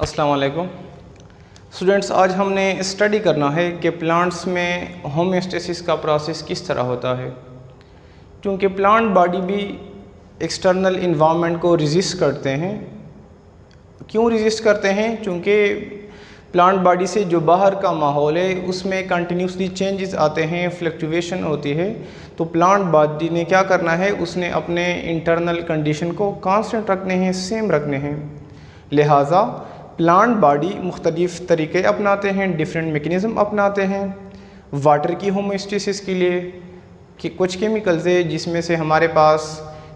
अस्सलाम वालेकुम स्टूडेंट्स, आज हमने स्टडी करना है कि प्लांट्स में होमियोस्टेसिस का प्रोसेस किस तरह होता है। क्योंकि प्लांट बॉडी भी एक्सटर्नल इन्वायरमेंट को रेजिस्ट करते हैं। क्यों रेजिस्ट करते हैं? क्योंकि प्लांट बॉडी से जो बाहर का माहौल है उसमें कंटिन्यूसली चेंजेस आते हैं, फ्लक्चुएशन होती है। तो प्लांट बॉडी ने क्या करना है, उसने अपने इंटरनल कंडीशन को कांस्टेंट रखने हैं, सेम रखने हैं। लिहाजा प्लांट बॉडी मुख्तलिफ़ तरीके अपनाते हैं, डिफरेंट मैकेनिज़्म अपनाते हैं। वाटर की होमियोस्टेसिस के लिए कि कुछ केमिकल्स है जिसमें से हमारे पास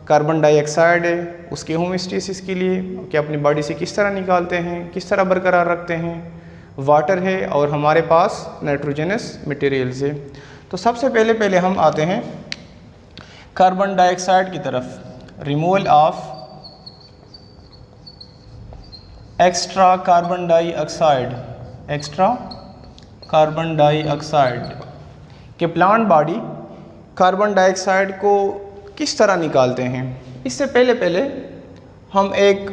कार्बन डाइऑक्साइड है, उसके होमियोस्टेसिस के लिए कि अपनी बॉडी से किस तरह निकालते हैं, किस तरह बरकरार रखते हैं। वाटर है और हमारे पास नाइट्रोजनस मटेरियल्स है। तो सबसे पहले हम आते हैं कार्बन डाइऑक्साइड की तरफ। Removal of extra carbon dioxide के प्लांट बॉडी कार्बन डाइऑक्साइड को किस तरह निकालते हैं। इससे पहले हम एक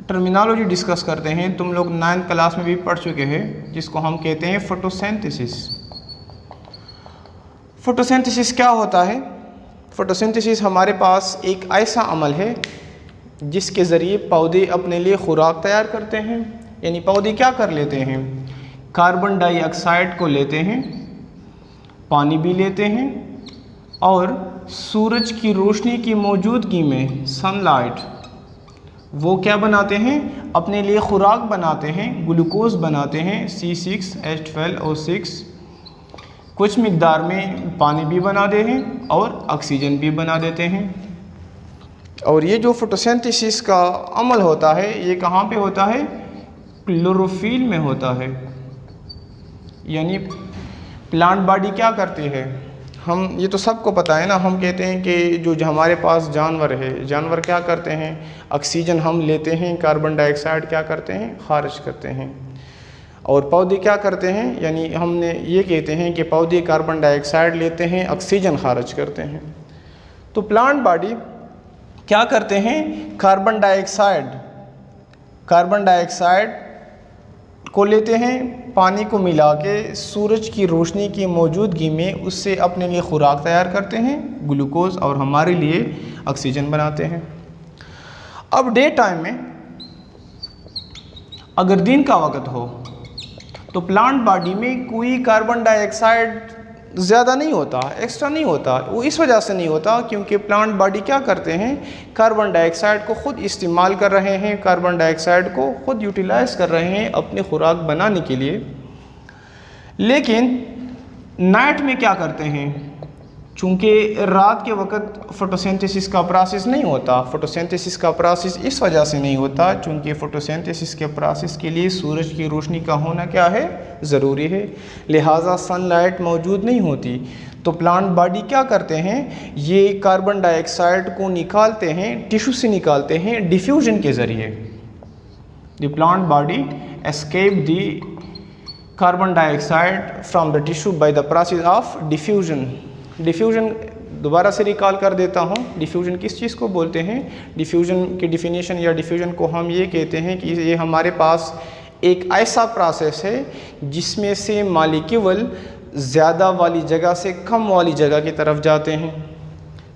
टर्मिनोलॉजी डिस्कस करते हैं। तुम लोग 9th क्लास में भी पढ़ चुके हैं, जिसको हम कहते हैं फोटोसिंथेसिस। फोटोसिंथेसिस क्या होता है? फोटोसिंथेसिस हमारे पास एक ऐसा अमल है जिसके ज़रिए पौधे अपने लिए खुराक तैयार करते हैं। यानी पौधे क्या कर लेते हैं, कार्बन डाइऑक्साइड को लेते हैं, पानी भी लेते हैं और सूरज की रोशनी की मौजूदगी में सनलाइट वो क्या बनाते हैं, अपने लिए खुराक बनाते हैं, ग्लूकोज बनाते हैं C6H12O6, कुछ मिकदार में पानी भी बना देते हैं और ऑक्सीजन भी बना देते हैं। और ये जो फोटोसिंथेसिस का अमल होता है ये कहाँ पे होता है? क्लोरोफिल में होता है। यानी प्लांट बॉडी क्या करती है, हम ये तो सबको पता है ना। हम कहते हैं कि जो हमारे पास जानवर है, जानवर क्या करते हैं, ऑक्सीजन हम लेते हैं, कार्बन डाइऑक्साइड क्या करते हैं, खारिज करते हैं। और पौधे क्या करते हैं, यानी हमने ये कहते हैं कि पौधे कार्बन डाइऑक्साइड लेते हैं, ऑक्सीजन खारिज करते हैं। तो प्लांट बॉडी क्या करते हैं, कार्बन डाइऑक्साइड को लेते हैं, पानी को मिला के सूरज की रोशनी की मौजूदगी में उससे अपने लिए खुराक तैयार करते हैं, ग्लूकोज, और हमारे लिए ऑक्सीजन बनाते हैं। अब डे टाइम में अगर दिन का वक्त हो तो प्लांट बॉडी में कोई कार्बन डाइऑक्साइड ज़्यादा नहीं होता, एक्स्ट्रा नहीं होता। वो इस वजह से नहीं होता क्योंकि प्लांट बॉडी क्या करते हैं, कार्बन डाइऑक्साइड को ख़ुद इस्तेमाल कर रहे हैं, कार्बन डाइऑक्साइड को ख़ुद यूटिलाइज़ कर रहे हैं अपनी खुराक बनाने के लिए। लेकिन नाइट में क्या करते हैं, चूँकि रात के वक्त फोटोसिंथेसिस का प्रोसेस नहीं होता। फोटोसिंथेसिस का प्रोसेस इस वजह से नहीं होता चूँकि फोटोसिंथेसिस के प्रोसेस के लिए सूरज की रोशनी का होना क्या है, ज़रूरी है। लिहाजा सनलाइट मौजूद नहीं होती। तो प्लांट बॉडी क्या करते हैं, ये कार्बन डाइऑक्साइड को निकालते हैं, टिश्यू से निकालते हैं डिफ्यूजन के ज़रिए। The plant body escape the carbon dioxide from the tissue by the process of diffusion. Diffusion दोबारा से रिकॉल कर देता हूँ। डिफ्यूजन किस चीज़ को बोलते हैं? डिफ्यूजन की डिफिनीशन या डिफ्यूजन को हम ये कहते हैं कि ये हमारे पास एक ऐसा प्रोसेस है जिसमें से मॉलिक्यूल ज़्यादा वाली जगह से कम वाली जगह की तरफ जाते हैं।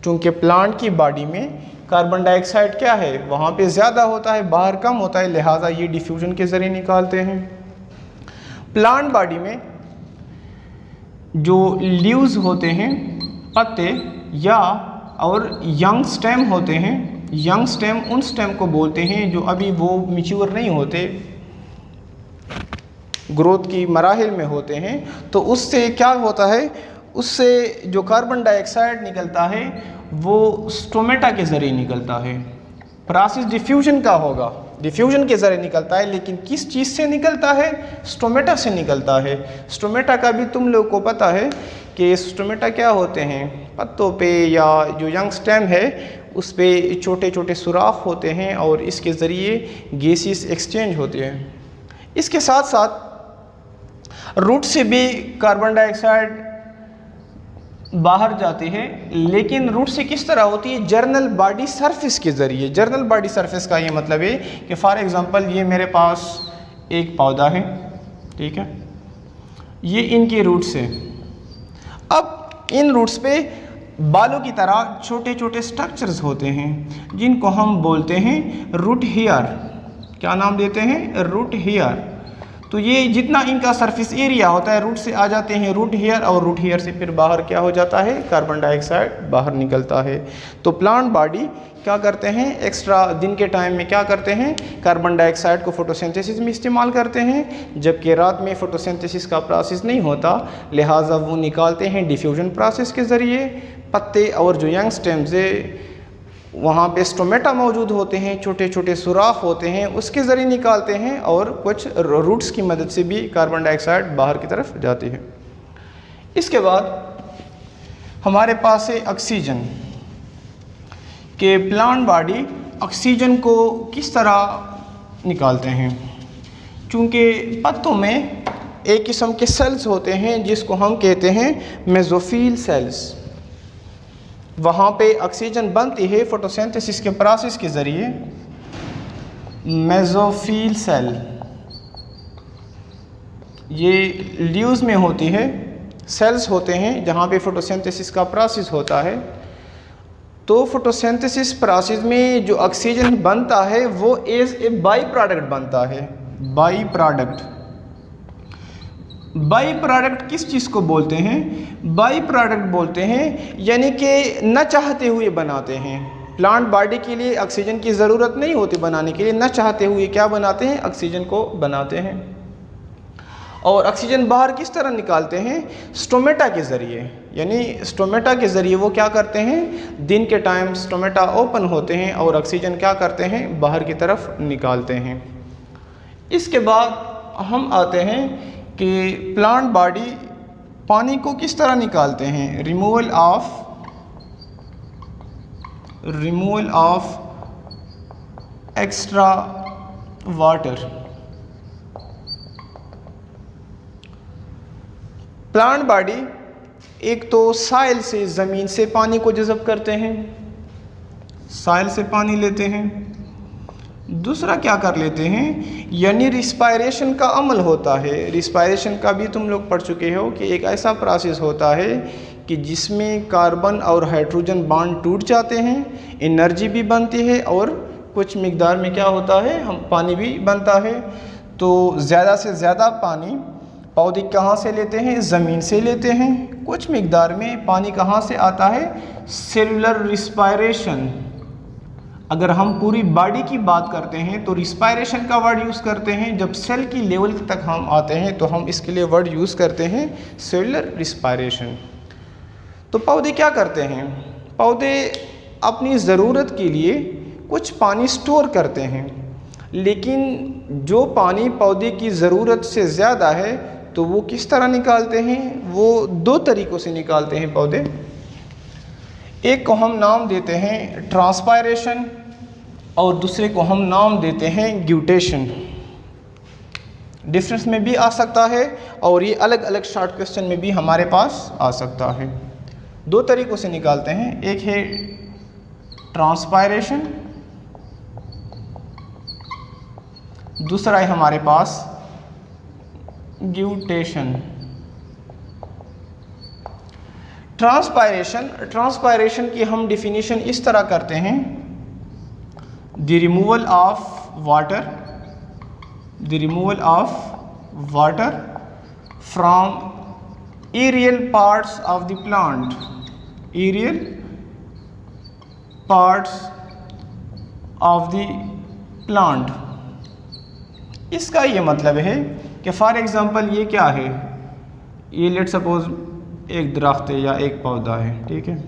क्योंकि प्लांट की बॉडी में कार्बन डाइऑक्साइड क्या है, वहाँ पे ज़्यादा होता है, बाहर कम होता है, लिहाजा ये डिफ्यूजन के ज़रिए निकालते हैं। प्लांट बॉडी में जो लीव्स होते हैं, पत्ते या और यंग स्टेम होते हैं, यंग स्टेम उन स्टेम को बोलते हैं जो अभी वो मैच्योर नहीं होते, ग्रोथ की मराहिल में होते हैं। तो उससे क्या होता है, उससे जो कार्बन डाइऑक्साइड निकलता है वो स्टोमेटा के ज़रिए निकलता है। प्रोसेस डिफ्यूजन का होगा, डिफ्यूजन के ज़रिए निकलता है, लेकिन किस चीज़ से निकलता है, स्टोमेटा से निकलता है। स्टोमेटा का भी तुम लोग को पता है कि स्टोमेटा क्या होते हैं, पत्तों पे या जो यंग स्टेम है उस पे छोटे छोटे सुराख होते हैं और इसके ज़रिए गैसेस एक्सचेंज होते हैं। इसके साथ साथ रूट से भी कार्बन डाइऑक्साइड बाहर जाती है, लेकिन रूट से किस तरह होती है? जर्नल बॉडी सरफेस के ज़रिए। जर्नल बॉडी सरफेस का ये मतलब है कि फॉर एग्ज़ाम्पल ये मेरे पास एक पौधा है, ठीक है, ये इनके रूट्स है। अब इन रूट्स पे बालों की तरह छोटे छोटे स्ट्रक्चर्स होते हैं जिनको हम बोलते हैं रूट हेयर। क्या नाम देते हैं? Root hair. तो ये जितना इनका सरफेस एरिया होता है, रूट से आ जाते हैं रूट हेयर, और रूट हेयर से फिर बाहर क्या हो जाता है? कार्बन डाइऑक्साइड बाहर निकलता है। तो प्लांट बॉडी क्या करते हैं? एक्स्ट्रा दिन के टाइम में क्या करते हैं? कार्बन डाइऑक्साइड को फोटोसिंथेसिस में इस्तेमाल करते हैं, जबकि रात में फोटोसिंथेसिस का प्रोसेस नहीं होता, लिहाजा वो निकालते हैं डिफ्यूजन प्रोसेस के ज़रिए। पत्ते और जो यंग स्टेम्स है वहाँ पे स्टोमेटा मौजूद होते हैं, छोटे छोटे सुराख होते हैं, उसके ज़रिए निकालते हैं, और कुछ रूट्स की मदद से भी कार्बन डाइऑक्साइड बाहर की तरफ जाती है। इसके बाद हमारे पास है ऑक्सीजन, कि प्लांट बॉडी ऑक्सीजन को किस तरह निकालते हैं। चूँकि पत्तों में एक किस्म के सेल्स होते हैं जिसको हम कहते हैं मेसोफिल सेल्स, वहाँ पे ऑक्सीजन बनती है फोटोसिंथेसिस के प्रोसेस के ज़रिए। मेसोफिल सेल ये लीव्स में होती है, सेल्स होते हैं जहाँ पे फोटोसिंथेसिस का प्रोसेस होता है। तो फोटोसिंथेसिस प्रोसेस में जो ऑक्सीजन बनता है वो एज ए बाई प्रोडक्ट बनता है। बाई प्रोडक्ट, बाई प्रोडक्ट किस चीज़ को बोलते हैं? बाई प्रोडक्ट बोलते हैं यानी कि न चाहते हुए बनाते हैं। प्लांट बॉडी के लिए ऑक्सीजन की ज़रूरत नहीं होती बनाने के लिए, न चाहते हुए क्या बनाते हैं? ऑक्सीजन को बनाते हैं। और ऑक्सीजन बाहर किस तरह निकालते हैं? स्टोमेटा के ज़रिए। यानी स्टोमेटा के ज़रिए वो क्या करते हैं? दिन के टाइम स्टोमेटा ओपन होते हैं और ऑक्सीजन क्या करते हैं? बाहर की तरफ निकालते हैं। इसके बाद हम आते हैं कि प्लांट बॉडी पानी को किस तरह निकालते हैं? Removal of extra water. Plant body एक तो साइल से, ज़मीन से पानी को जज़ब करते हैं, साइल से पानी लेते हैं। दूसरा क्या कर लेते हैं? यानी रिस्पायरेशन का अमल होता है। रिस्पायरेशन का भी तुम लोग पढ़ चुके हो कि एक ऐसा प्रोसेस होता है कि जिसमें कार्बन और हाइड्रोजन बॉन्ड टूट जाते हैं, एनर्जी भी बनती है और कुछ मिकदार में क्या होता है? हम पानी भी बनता है। तो ज़्यादा से ज़्यादा पानी पौधे कहाँ से लेते हैं? ज़मीन से लेते हैं। कुछ मिकदार में पानी कहाँ से आता है? Cellular respiration. अगर हम पूरी बॉडी की बात करते हैं तो रिस्पायरेशन का वर्ड यूज़ करते हैं। जब सेल की लेवल तक हम आते हैं तो हम इसके लिए वर्ड यूज़ करते हैं सेलुलर रिस्पायरेशन। तो पौधे क्या करते हैं? पौधे अपनी ज़रूरत के लिए कुछ पानी स्टोर करते हैं, लेकिन जो पानी पौधे की ज़रूरत से ज़्यादा है तो वो किस तरह निकालते हैं? वो दो तरीक़ों से निकालते हैं पौधे। एक को हम नाम देते हैं ट्रांसपायरेशन और दूसरे को हम नाम देते हैं ग्यूटेशन। डिफरेंस में भी आ सकता है और ये अलग अलग शॉर्ट क्वेश्चन में भी हमारे पास आ सकता है। दो तरीक़ों से निकालते हैं, एक है ट्रांसपायरेशन, दूसरा है हमारे पास ग्यूटेशन। ट्रांसपायरेशन की हम डिफिनीशन इस तरह करते हैं, the removal of water from aerial parts of the plant, aerial parts of the plant. इसका ये मतलब है कि फॉर एग्ज़ाम्पल ये क्या है? ये लेट सपोज एक दरख्त है या एक पौधा है, ठीक है,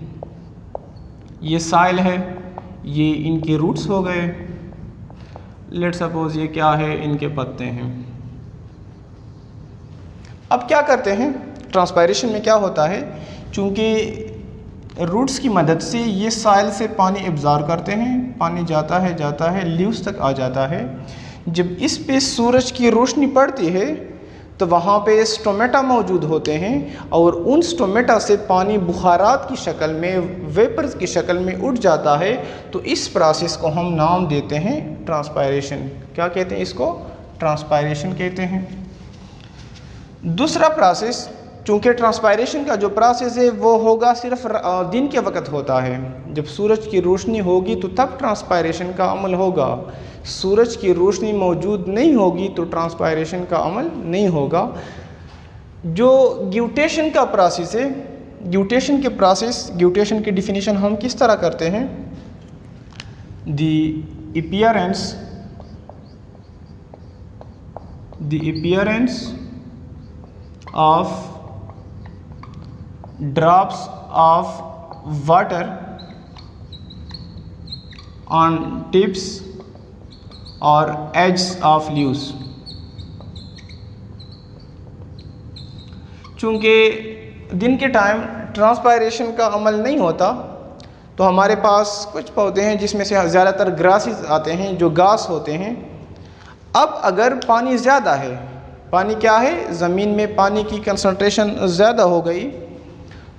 ये साइल है, ये इनके रूट्स हो गए। लेट सपोज ये क्या है? इनके पत्ते हैं। अब क्या करते हैं? ट्रांसपायरेशन में क्या होता है, चूँकि रूट्स की मदद से ये साइल से पानी एब्जॉर्ब करते हैं, पानी जाता है लीव्स तक आ जाता है। जब इस पे सूरज की रोशनी पड़ती है तो वहाँ पे स्टोमेटा मौजूद होते हैं और उन स्टोमेटा से पानी बुखारात की शक्ल में, वेपर्स की शक्ल में उठ जाता है। तो इस प्रोसेस को हम नाम देते हैं ट्रांसपायरेशन। क्या कहते हैं इसको? ट्रांसपायरेशन कहते हैं। दूसरा प्रोसेस, चूँकि ट्रांसपायरेशन का जो प्रोसेस है वो होगा सिर्फ दिन के वक्त होता है। जब सूरज की रोशनी होगी तो तब ट्रांसपायरेशन का अमल होगा। सूरज की रोशनी मौजूद नहीं होगी तो ट्रांसपायरेशन का अमल नहीं होगा। जो ग्यूटेशन का प्रोसेस है, ग्यूटेशन की डिफिनीशन हम किस तरह करते हैं? The appearance of drops of water on tips or edges of leaves। चूँकि दिन के टाइम ट्रांसपायरेशन का अमल नहीं होता तो हमारे पास कुछ पौधे हैं जिसमें से ज़्यादातर ग्रासेस आते हैं, जो घास होते हैं। अब अगर पानी ज़्यादा है, पानी क्या है, ज़मीन में पानी की कंसंट्रेशन ज़्यादा हो गई,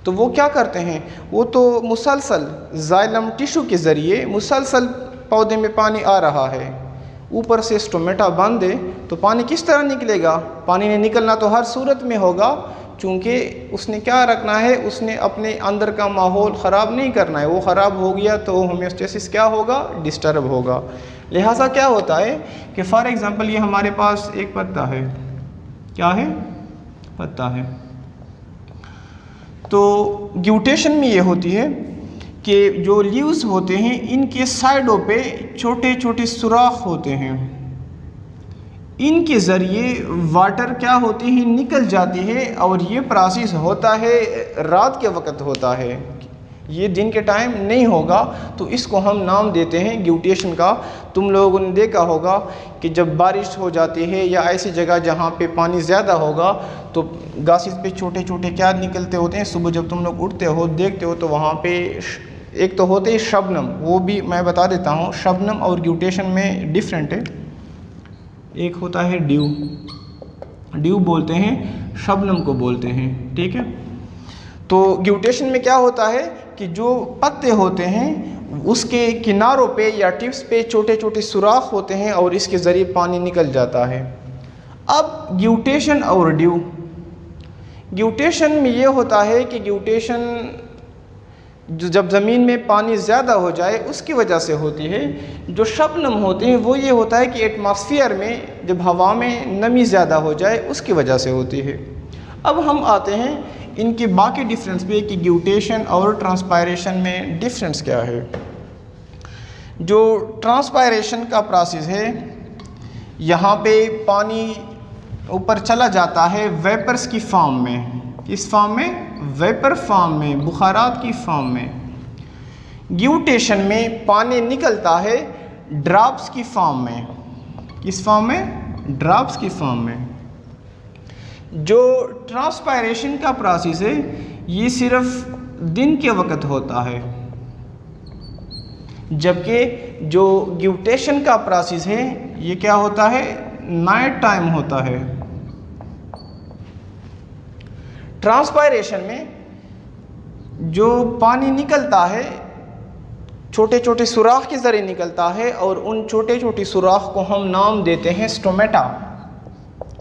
तो वो क्या करते हैं, वो तो मुसलसल जाइलम टिश्यू के ज़रिए मुसलसल पौधे में पानी आ रहा है, ऊपर से स्टोमेटा बांध दे तो पानी किस तरह निकलेगा? पानी ने निकलना तो हर सूरत में होगा, चूँकि उसने क्या रखना है, उसने अपने अंदर का माहौल ख़राब नहीं करना है। वो ख़राब हो गया तो होम्योस्टेसिस क्या होगा? डिस्टर्ब होगा। लिहाजा क्या होता है कि फॉर एग्ज़ाम्पल ये हमारे पास एक पत्ता है, क्या है? पत्ता है। तो ग्यूटेशन में ये होती है कि जो लीव्स होते हैं इनके साइडों पे छोटे छोटे सुराख होते हैं, इनके ज़रिए वाटर क्या होती है, निकल जाती है। और ये प्रोसेस होता है रात के वक्त होता है, ये दिन के टाइम नहीं होगा। तो इसको हम नाम देते हैं ग्यूटेशन का। तुम लोगों ने देखा होगा कि जब बारिश हो जाती है या ऐसी जगह जहाँ पे पानी ज़्यादा होगा तो घासेस पे छोटे छोटे क्या निकलते होते हैं। सुबह जब तुम लोग उठते हो देखते हो तो वहाँ पे एक तो होते ही शबनम, वो भी मैं बता देता हूँ, शबनम और ग्यूटेशन में डिफरेंट है। एक होता है ड्यू बोलते हैं, शबनम को बोलते हैं, ठीक है। तो ग्यूटेशन में क्या होता है कि जो पत्ते होते हैं उसके किनारों पे या टिप्स पे छोटे छोटे सुराख होते हैं और इसके ज़रिए पानी निकल जाता है। अब ग्यूटेशन और ग्यूटेशन में ये होता है कि ग्यूटेशन जब ज़मीन में पानी ज़्यादा हो जाए उसकी वजह से होती है। जो शबनम होते हैं वो ये होता है कि एटमॉस्फेयर में जब हवा में नमी ज़्यादा हो जाए उसकी वजह से होती है। अब हम आते हैं इनके बाकी डिफरेंस पे कि ग्यूटेशन और ट्रांसपायरेशन में डिफरेंस क्या है। जो ट्रांसपायरेशन का प्रोसेस है, यहाँ पे पानी ऊपर चला जाता है वेपर्स की फॉर्म में। किस फॉर्म में? वेपर फॉर्म में, बुखारात की फॉर्म में। ग्यूटेशन में पानी निकलता है ड्रॉप्स की फॉर्म में। किस फॉर्म में? ड्रॉप्स की फॉर्म में। जो ट्रांसपायरेशन का प्रोसेस है ये सिर्फ दिन के वक्त होता है, जबकि जो ग्यूटेशन का प्रोसेस है ये क्या होता है? नाइट टाइम होता है। ट्रांसपायरेशन में जो पानी निकलता है छोटे छोटे सुराख के ज़रिए निकलता है और उन छोटे छोटे सुराख को हम नाम देते हैं स्टोमेटा।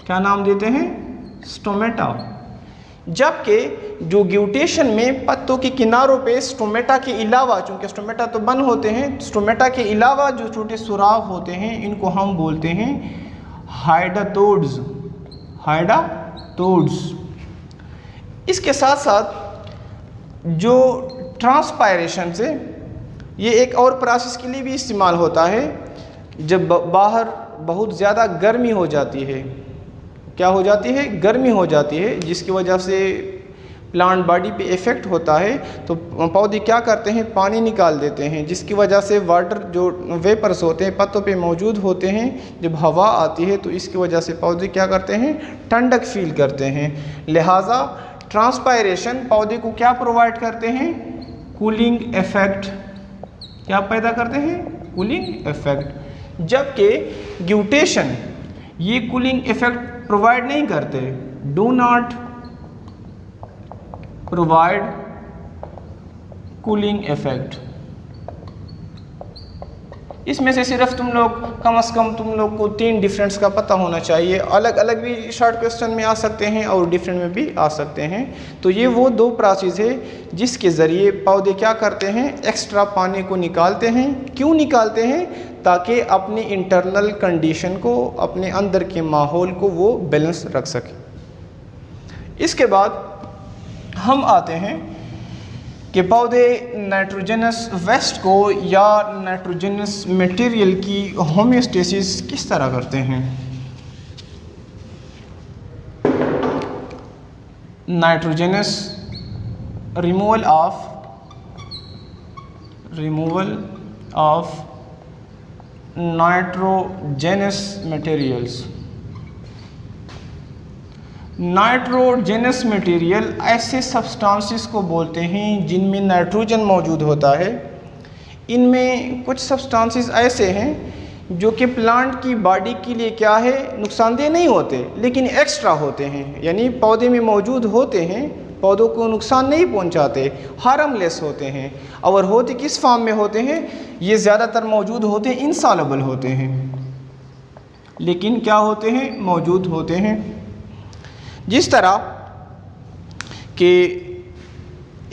क्या नाम देते हैं? स्टोमेटा। जबकि जो ग्यूटेशन में पत्तों के किनारों पे स्टोमेटा के अलावा, चूँकि स्टोमेटा तो बंद होते हैं, स्टोमेटा के अलावा जो छोटे सुराख होते हैं इनको हम बोलते हैं हाइडाटोड्स। इसके साथ साथ जो ट्रांसपायरेशन से ये एक और प्रोसेस के लिए भी इस्तेमाल होता है। जब बाहर बहुत ज़्यादा गर्मी हो जाती है, क्या हो जाती है? गर्मी हो जाती है, जिसकी वजह से प्लांट बॉडी पे इफ़ेक्ट होता है, तो पौधे क्या करते हैं? पानी निकाल देते हैं, जिसकी वजह से वाटर जो वेपर्स होते हैं पत्तों पे मौजूद होते हैं, जब हवा आती है तो इसकी वजह से पौधे क्या करते हैं? ठंडक फील करते हैं। लिहाजा ट्रांसपायरेशन पौधे को क्या प्रोवाइड करते हैं? Cooling effect. क्या पैदा करते हैं? Cooling effect. जबकि ग्यूटेशन ये कूलिंग इफ़ेक्ट प्रोवाइड नहीं करते, do not provide cooling effect. इसमें से सिर्फ तुम लोग कम से कम तुम लोग को 3 डिफरेंस का पता होना चाहिए। अलग अलग भी शॉर्ट क्वेश्चन में आ सकते हैं और डिफरेंट में भी आ सकते हैं। तो ये वो 2 प्रोसेस है जिसके ज़रिए पौधे क्या करते हैं, एक्स्ट्रा पानी को निकालते हैं। क्यों निकालते हैं? ताकि अपनी इंटरनल कंडीशन को, अपने अंदर के माहौल को वो बैलेंस रख सके। इसके बाद हम आते हैं कि पौधे नाइट्रोजनस वेस्ट को या नाइट्रोजनस मटेरियल की होमियोस्टेसिस किस तरह करते हैं। Nitrogenous removal of nitrogenous materials. Nitrogenous material ऐसे सब्सटेंसेस को बोलते हैं जिनमें नाइट्रोजन मौजूद होता है। इनमें कुछ सब्सटेंसेस ऐसे हैं जो कि प्लांट की बॉडी के लिए क्या है, नुकसानदेह नहीं होते लेकिन एक्स्ट्रा होते हैं, यानी पौधे में मौजूद होते हैं, पौधों को नुकसान नहीं पहुंचाते, हार्मलेस होते हैं। और होते किस फॉर्म में होते हैं? ये ज़्यादातर मौजूद होते हैं इनसॉल्युबल होते हैं, लेकिन क्या होते हैं, मौजूद होते हैं। जिस तरह के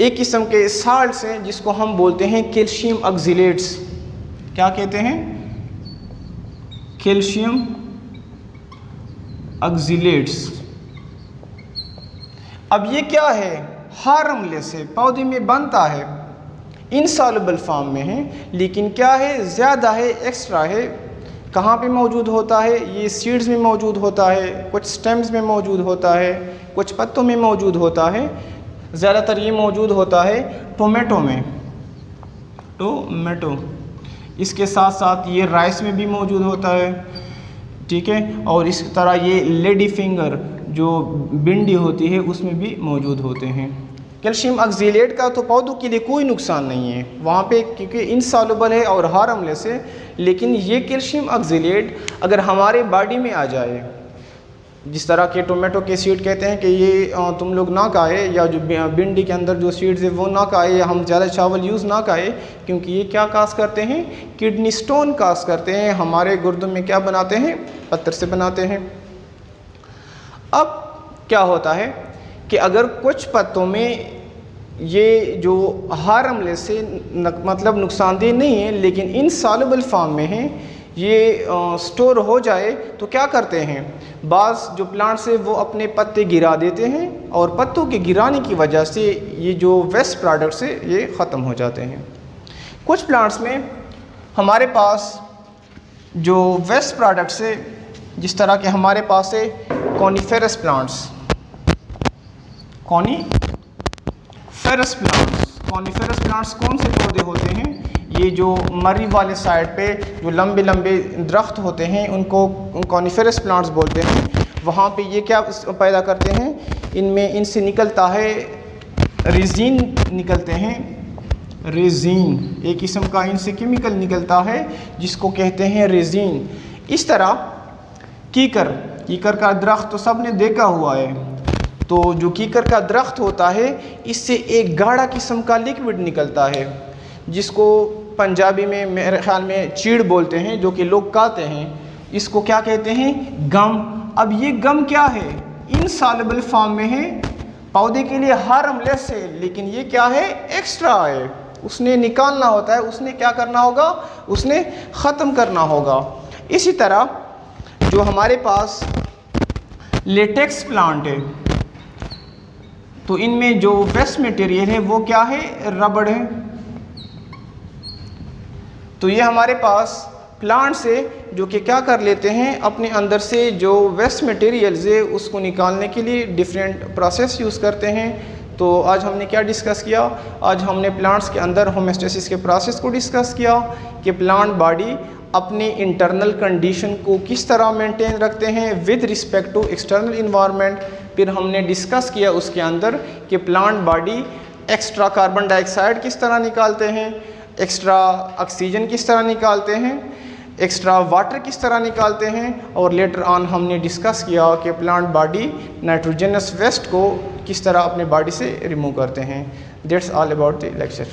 एक किस्म के साल्ट्स हैं जिसको हम बोलते हैं कैल्शियम ऑक्सलेट्स। क्या कहते हैं? Calcium oxalates. अब ये क्या है? हार्मलेस है, पौधे में बनता है, इनसॉल्युबल फॉर्म में है, लेकिन क्या है, ज़्यादा है, एक्स्ट्रा है। कहाँ पे मौजूद होता है? ये सीड्स में मौजूद होता है, कुछ स्टेम्स में मौजूद होता है, कुछ पत्तों में मौजूद होता है। ज़्यादातर ये मौजूद होता है टोमेटो में, टोमेटो। इसके साथ साथ ये राइस में भी मौजूद होता है, ठीक है। और इस तरह ये लेडी फिंगर जो भिंडी होती है उसमें भी मौजूद होते हैं। कैल्शियम ऑक्सलेट का तो पौधों के लिए कोई नुकसान नहीं है वहाँ पे, क्योंकि इनसॉल्युबल है और हार्मलेस है। लेकिन ये कैल्शियम ऑक्सलेट अगर हमारे बॉडी में आ जाए, जिस तरह के टोमेटो के सीड कहते हैं कि ये तुम लोग ना खाए, या जो भिंडी के अंदर जो सीड्स है वो ना खाए, या हम ज़्यादा चावल यूज़ ना खाए, क्योंकि ये क्या काज करते हैं, किडनी स्टोन काज करते हैं, हमारे गुर्दों में क्या बनाते हैं, पत्थर से बनाते हैं। अब क्या होता है कि अगर कुछ पत्तों में ये जो हार्मलेस है, मतलब नुकसानदेह नहीं है लेकिन इनसॉल्युबल फॉर्म में है, ये स्टोर हो जाए तो क्या करते हैं, बाज़ जो प्लांट्स है वो अपने पत्ते गिरा देते हैं, और पत्तों के गिराने की वजह से ये जो वेस्ट प्रोडक्ट्स है ये ख़त्म हो जाते हैं। कुछ प्लांट्स में हमारे पास जो वेस्ट प्रोडक्ट्स है, जिस तरह के हमारे पास है कॉनिफेरस प्लांट्स, कॉनिफेरस प्लांट्स कौन से पौधे होते हैं? ये जो मर्री वाले साइड पे जो लंबे लंबे दरख्त होते हैं उनको कॉनिफेरस प्लांट्स बोलते हैं। वहाँ पे ये क्या पैदा करते हैं, इनसे निकलता है रेजिन, निकलते हैं रेजिन, एक किस्म का इनसे केमिकल निकलता है जिसको कहते हैं रेजिन। इस तरह कीकर का दरख्त तो सबने देखा हुआ है, तो जो कीकर का दरख्त होता है इससे एक गाढ़ा किस्म का लिक्विड निकलता है जिसको पंजाबी में मेरे ख्याल में चीड़ बोलते हैं, जो कि लोग खाते हैं। इसको क्या कहते हैं, गम। अब ये गम क्या है, इनसॉल्युबल फॉर्म में है, पौधे के लिए हार्मलेस है, लेकिन ये क्या है, एक्स्ट्रा है, उसने निकालना होता है, उसने क्या करना होगा, उसने ख़त्म करना होगा। इसी तरह जो हमारे पास लेटेक्स प्लांट है, तो इनमें जो वेस्ट मटेरियल है वो क्या है, रबड़ है। तो ये हमारे पास प्लांट्स है जो कि क्या कर लेते हैं, अपने अंदर से जो वेस्ट मटेरियल्स है उसको निकालने के लिए डिफरेंट प्रोसेस यूज़ करते हैं। तो आज हमने क्या डिस्कस किया, आज हमने प्लांट्स के अंदर होमियोस्टेसिस के प्रोसेस को डिस्कस किया कि प्लांट बॉडी अपनी इंटरनल कंडीशन को किस तरह मेंटेन रखते हैं with respect to external environment. फिर हमने डिस्कस किया उसके अंदर कि plant body extra carbon dioxide किस तरह निकालते हैं, एक्स्ट्रा ऑक्सीजन किस तरह निकालते हैं, एक्स्ट्रा वाटर किस तरह निकालते हैं, और लेटर ऑन हमने डिस्कस किया कि प्लांट बॉडी नाइट्रोजनस वेस्ट को किस तरह अपने बॉडी से रिमूव करते हैं। That's all about the lecture.